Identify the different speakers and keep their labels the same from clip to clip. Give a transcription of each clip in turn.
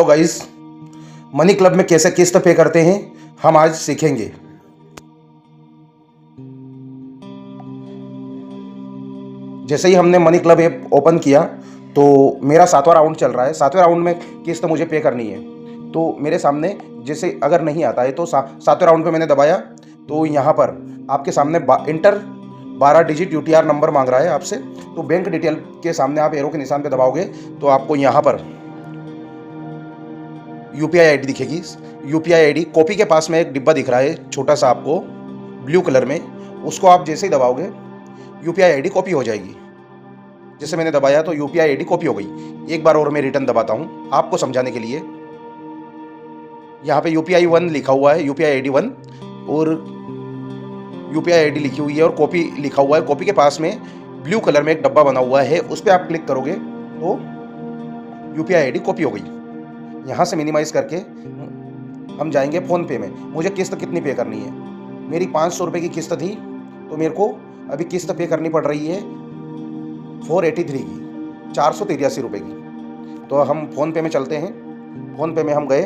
Speaker 1: Hello guys, money club में कैसे किस्त पे करते हैं हम आज सीखेंगे। जैसे ही हमने मनी क्लब ऐप ओपन किया तो मेरा 7वां राउंड चल रहा है। 7वें राउंड में किस्त मुझे पे करनी है। तो मेरे सामने जैसे अगर नहीं आता है तो 7वें राउंड पे मैंने दबाया तो यहाँ पर आपके सामने इंटर 12 डिजिट यूटीआर नंबर मांग रहा है आपसे। तो बैंक डिटेल के सामने आप एरो के निशान पे दबाओगे तो आपको यहाँ पर यूपीआई आईडी दिखेगी। यूपीआई आईडी कॉपी के पास में एक डिब्बा दिख रहा है छोटा सा आपको ब्लू कलर में, उसको आप जैसे ही दबाओगे यूपीआई आईडी कॉपी हो जाएगी। जैसे मैंने दबाया तो यूपीआई आईडी कॉपी हो गई। एक बार और मैं रिटर्न दबाता हूँ आपको समझाने के लिए। यहाँ पे यूपीआई 1 लिखा हुआ है, यूपीआई आईडी 1 और यूपीआई आईडी लिखी हुई है और कॉपी लिखा हुआ है। कॉपी के पास में ब्लू कलर में एक डब्बा बना हुआ है, उस पर आप क्लिक करोगे तो यूपीआई आईडी कॉपी हो गई। यहाँ से मिनिमाइज करके हम जाएंगे फ़ोन पे में। मुझे किस्त कितनी पे करनी है? मेरी 500 रुपये की किस्त थी तो मेरे को अभी किस्त पे करनी पड़ रही है 483 की, 483 रुपये की। तो हम फ़ोन पे में चलते हैं। फ़ोन पे में हम गए,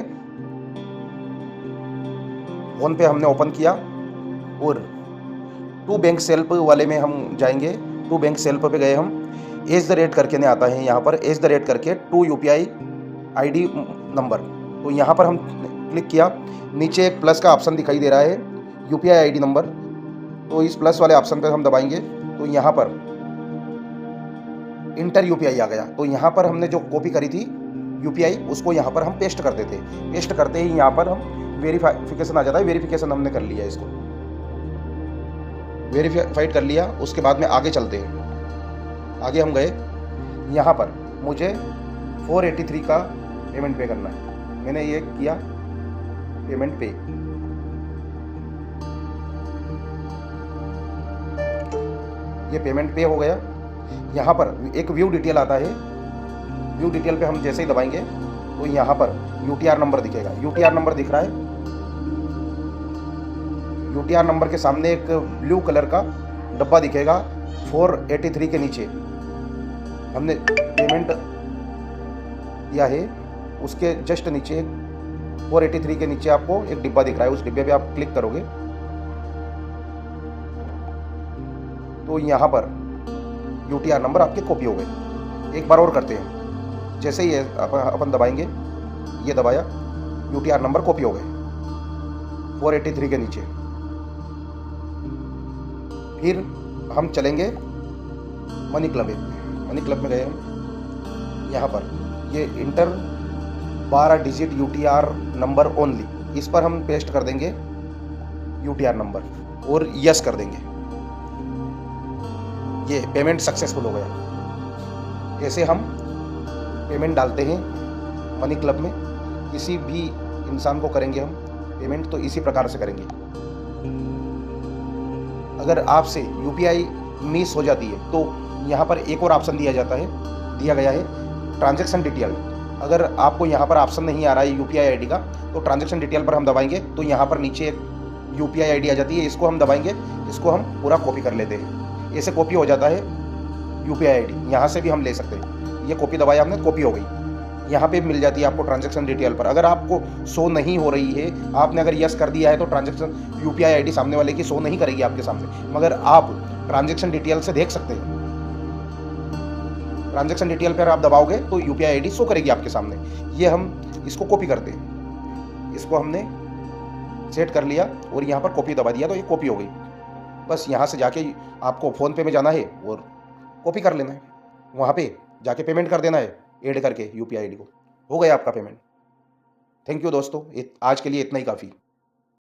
Speaker 1: फ़ोन पे हमने ओपन किया और टू बैंक सेल्फ वाले में हम जाएंगे। टू बैंक सेल्फ पे गए हम, @ करके नहीं आता है यहाँ पर, @ करके टू यूपीआई आईडी नंबर। तो यहाँ पर हम क्लिक किया, नीचे एक प्लस का ऑप्शन दिखाई दे रहा है यूपीआई आईडी नंबर। तो इस प्लस वाले ऑप्शन पर हम दबाएंगे तो यहाँ पर इंटर यूपीआई आ गया। तो यहाँ पर हमने जो कॉपी करी थी यूपीआई उसको यहाँ पर हम पेस्ट कर देते। पेस्ट करते ही यहाँ पर हम वेरीफिकेशन आ जाता है। वेरिफिकेशन हमने कर लिया, इसको वेरीफाइड कर लिया। उसके बाद में आगे चलते हैं। आगे हम गए, यहाँ पर मुझे 483 का पेमेंट पे करना है। मैंने ये किया पेमेंट पे। ये पेमेंट पे हो गया। यहाँ पर एक व्यू डिटेल आता है। व्यू डिटेल पे हम जैसे ही दबाएंगे तो यहाँ पर यूटीआर नंबर दिखेगा। यूटीआर नंबर दिख रहा है। यूटीआर नंबर के सामने एक ब्लू कलर का डब्बा दिखेगा 483 के नीचे हमने पेमेंट किया है। उसके जस्ट नीचे 483 के नीचे आपको एक डिब्बा दिख रहा है, उस डिब्बे पे आप क्लिक करोगे तो यहाँ पर यूटीआर नंबर आपके कॉपी हो गए। एक बार और करते हैं। जैसे ही अपन दबाएंगे, ये दबाया, यूटीआर नंबर कॉपी हो गए 483 के नीचे। फिर हम चलेंगे मनी क्लब में। मनी क्लब में गए हम, यहाँ पर ये inter 12 digit UTR number only, इस पर हम पेस्ट कर देंगे यूटीआर नंबर और यस कर देंगे। ये पेमेंट सक्सेसफुल हो गया। ऐसे हम पेमेंट डालते हैं मनी क्लब में। किसी भी इंसान को करेंगे हम पेमेंट तो इसी प्रकार से करेंगे। अगर आपसे यूपीआई मिस हो जाती है तो यहाँ पर एक और ऑप्शन दिया गया है ट्रांजैक्शन डिटेल। अगर आपको यहाँ पर ऑप्शन नहीं आ रहा है यूपीआई आईडी का तो ट्रांजैक्शन डिटेल पर हम दबाएंगे तो यहाँ पर नीचे एक यूपीआई आईडी आ जाती है। इसको हम दबाएंगे, इसको हम पूरा कॉपी कर लेते हैं। ऐसे कॉपी हो जाता है यूपीआई आईडी। यहाँ से भी हम ले सकते हैं। ये कॉपी दबाया हमने, कॉपी हो गई। यहाँ पे मिल जाती है आपको ट्रांजैक्शन डिटेल पर। अगर आपको शो नहीं हो रही है, आपने अगर यस कर दिया है तो ट्रांजैक्शन यूपीआई आईडी सामने वाले की शो नहीं करेगी आपके सामने, मगर आप ट्रांजैक्शन डिटेल से देख सकते हैं। ट्रांजैक्शन डिटेल पर आप दबाओगे तो यूपीआई आईडी शो करेगी आपके सामने। ये हम इसको कॉपी करते हैं। इसको हमने सेट कर लिया और यहाँ पर कॉपी दबा दिया तो ये कॉपी हो गई। बस यहाँ से जाके आपको फ़ोन पे में जाना है और कॉपी कर लेना है। वहाँ पे जाके पेमेंट कर देना है ऐड करके यूपीआई आईडी को। हो गया आपका पेमेंट। थैंक यू दोस्तों, आज के लिए इतना ही काफ़ी।